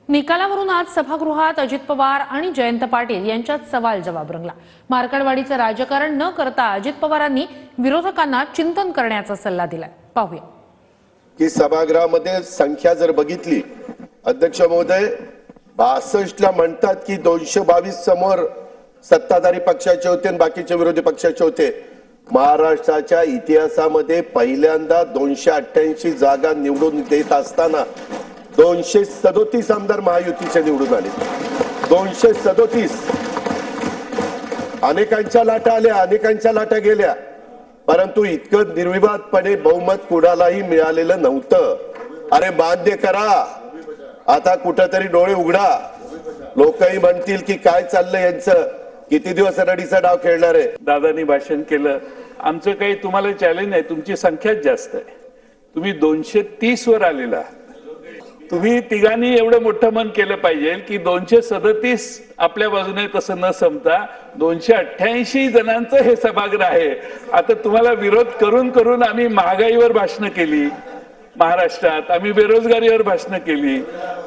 निकालावरून आज सभागृहात अजित पवार आणि जयंत पाटील यांच्यात सवाल जवाब रंगला। मार्कडवाडीचं राजकारण न करता अजित पवारांनी विरोधकांना चिंतन करण्याचा सल्ला दिलाय। पाहूया की सभागृहामध्ये संख्या जर बघितली, अध्यक्ष महोदय 62 ला म्हणतात की 222 समोर सत्ताधारी पक्षाचे होते आणि बाकीचे विरोधी पक्षाचे होते। महाराष्ट्राच्या इतिहासामध्ये पहिल्यांदा 288 जागा निवडून देत असताना 237 आमदार महायुतीचे निवडून आले। 237 अनेकांच्या लाटा आल्या, अनेकांच्या लाटा गेल्या, परंतु इतकं निर्विवादपणे बहुमत कुणालाही मिळालेलं नव्हतं। अरे बांध्य करा, आता कुठेतरी डोळे उघडा। लोकही म्हणतील की काय चाललंय यांचं, किती दिवस रडीचा डाव खेळणार आहे। दादांनी भाषण केलं, आमचं काही तुम्हाला चॅलेंज नाही, तुमची संख्याच जास्त आहे, तुम्ही 230 वर आलेला। तुम्ही तिघांनी एवढं मोठं मन केलं पाहिजे की 237 आपल्या बाजूने तसं न समता 288 जणांचं हे सभागृह आहे। आता तुम्हाला विरोध करून करून आम्ही महागाईवर भाषणं केली महाराष्ट्रात, आम्ही बेरोजगारीवर भाषणं केली,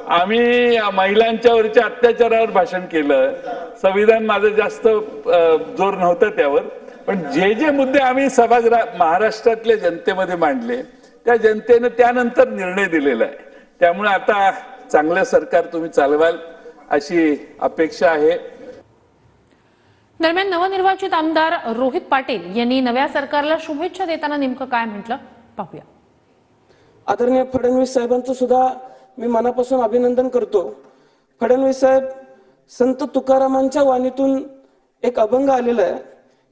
आम्ही महिलांच्यावरच्या अत्याचारावर भाषण केलं। संविधान माझं जास्त जोर नव्हता त्यावर, पण जे जे मुद्दे आम्ही सभागृहात महाराष्ट्रातल्या जनतेमध्ये मांडले त्या जनतेने त्यानंतर निर्णय दिलेला आहे। त्यामुळे आता चांगलं सरकार तुम्ही चालवाल अशी अपेक्षा आहे। दरम्यान नवनिर्वाचित आमदार रोहित पाटील यांनी नव्या सरकारला शुभेच्छा देताना नेमकं काय म्हटलं पाहूया। आदरणीय फडणवीस साहेबांचं सुद्धा मी मनापासून अभिनंदन करतो। फडणवीस साहेब, संत तुकारामांच्या वाणीतून एक अभंग आलेला आहे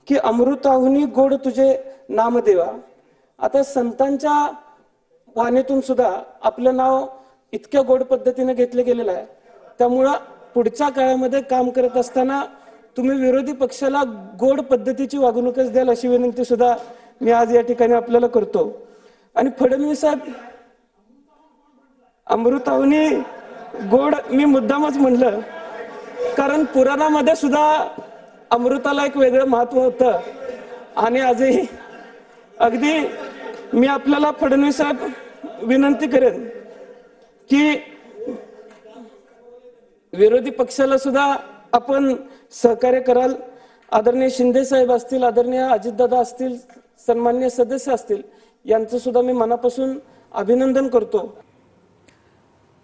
की अमृताहुनी गोड तुझे नामदेवा। आता संतांच्या वाणीतून सुद्धा आपलं नाव इतक्या गोड पद्धतीने घेतले गेलेलं आहे। त्यामुळे पुढच्या काळामध्ये काम करत असताना तुम्ही विरोधी पक्षाला गोड पद्धतीची वागणूकच द्याल अशी विनंती सुद्धा मी आज या ठिकाणी आपल्याला करतो। आणि फडणवीस साहेब, अमृताहुनी गोड मी मुद्दामच म्हणलं कारण पुराणामध्ये सुद्धा अमृताला एक वेगळं महत्व होतं। आणि आजही अगदी मी आपल्याला फडणवीस साहेब विनंती करेन की विरोधी पक्षाला सुद्धा आपण सहकार्य कराल। आदरणीय शिंदे साहेब असतील, आदरणीय अजितदादा असतील, सन्माननीय सदस्य असतील, यांचं सुद्धा मी मनापासून अभिनंदन करतो।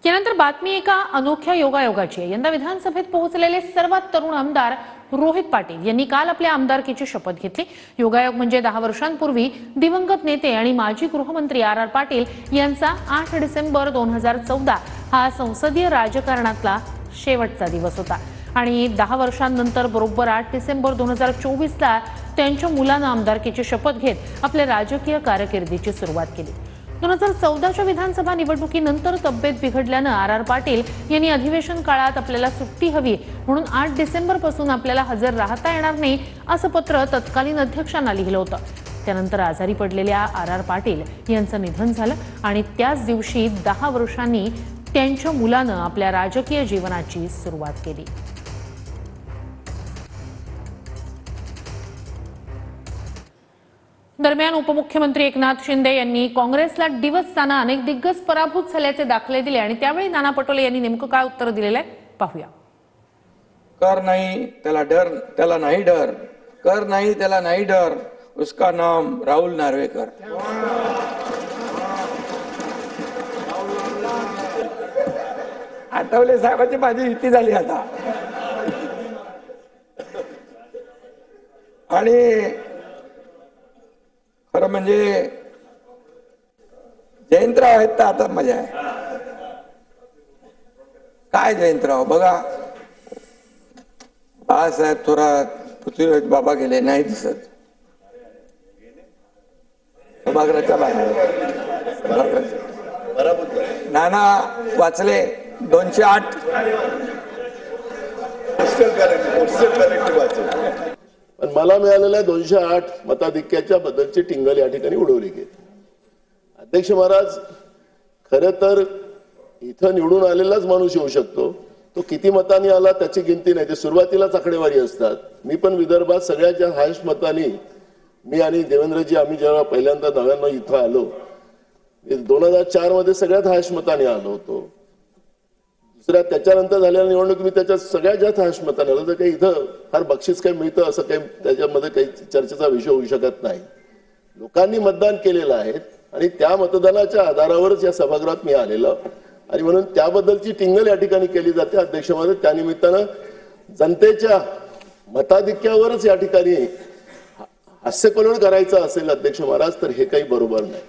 यानंतर बातमी एका अनोख्या योगायोगाची आहे। यंदा विधानसभेत पोहोचलेले सर्वात तरुण आमदार रोहित पाटील यांनी काल आपल्या आमदारकीची शपथ घेतली। योगायोग म्हणजे 10 वर्षांपूर्वी दिवंगत नेते आणि माजी गृहमंत्री RR पाटील यांचा 8 डिसेंबर 2014 हा संसदीय राजकारणातला शेवटचा दिवस होता आणि 10 वर्षांनंतर बरोबर 8 डिसेंबर 2024 ला त्यांच्या मुलानं आमदारकीची शपथ घेत आपल्या राजकीय कारकिर्दीची सुरुवात केली। 2014च्या विधानसभा निवडणुकीनंतर तब्येत बिघडल्यानं RR पाटील यांनी अधिवेशन काळात आपल्याला सुट्टी हवी म्हणून 8 डिसेंबर पासून आपल्याला हजर राहता येणार नाही असं पत्र तत्कालीन अध्यक्षांना लिहिलं होतं। त्यानंतर आजारी पडलेल्या RR पाटील यांचं निधन झालं आणि त्याच दिवशी 10 वर्षांनी त्यांच्या मुलानं आपल्या राजकीय जीवनाची सुरुवात केली। दरम्यान उपमुख्यमंत्री एकनाथ शिंदे यांनी काँग्रेसला डिवचताना अनेक दिग्गज पराभूत झाल्याचे दाखले दिले आणि त्यावेळी नाना पटोले यांनी नेमकं काय उत्तर दिलेलं आहे पाहूया। कर नहीं त्याला डर, त्याला नहीं डर, कर नहीं त्याला नहीं डर, उसका नाम राहुल नार्वेकर। आठवले साहेबांची माझी युती झाली आता। आणि खरं म्हणजे जयंतराव आहेत तर आता मजा आहे। काय जयंतराव बघा, बाळासाहेब थोरात, पृथ्वीराज बाबा गेले नाही दिसत सभागृहाच्या बाहेर। नाना वाचले 208 पण मला मिळालेल्या 208 मताधिक्याच्या बद्दलची टिंगल या ठिकाणी उडवली गेली। अध्यक्ष महाराज, खरं तर इथं निवडून आलेलाच माणूस येऊ शकतो, तो किती मतांनी आला त्याची गिनती नाही, ते सुरुवातीलाच आकडेवारी असतात। मी पण विदर्भात सगळ्यात हायस्ट मतांनी मी आणि देवेंद्रजी आम्ही जेव्हा पहिल्यांदा 99 इथं आलो 2004 मध्ये सगळ्यात हायस्ट मतांनी आलो होतो। दुसऱ्या त्याच्यानंतर झालेल्या निवडणूक मी त्याच्या सगळ्यात जास्त हाश मताने आलो. तर काही इथं फार बक्षीस काही मिळतं असं काही त्याच्यामध्ये काही चर्चेचा विषय होऊ शकत नाही. लोकांनी मतदान केलेलं आहे आणि त्या मतदानाच्या आधारावरच या सभागृहात मी आलेलो आणि म्हणून त्याबद्दलची टिंगल या ठिकाणी केली जाते अध्यक्षमध्ये. त्यानिमित्तानं जनतेच्या मताधिक्यावरच या ठिकाणी हास्यकल्लोळ करायचं असेल अध्यक्ष महाराज तर हे काही बरोबर नाही.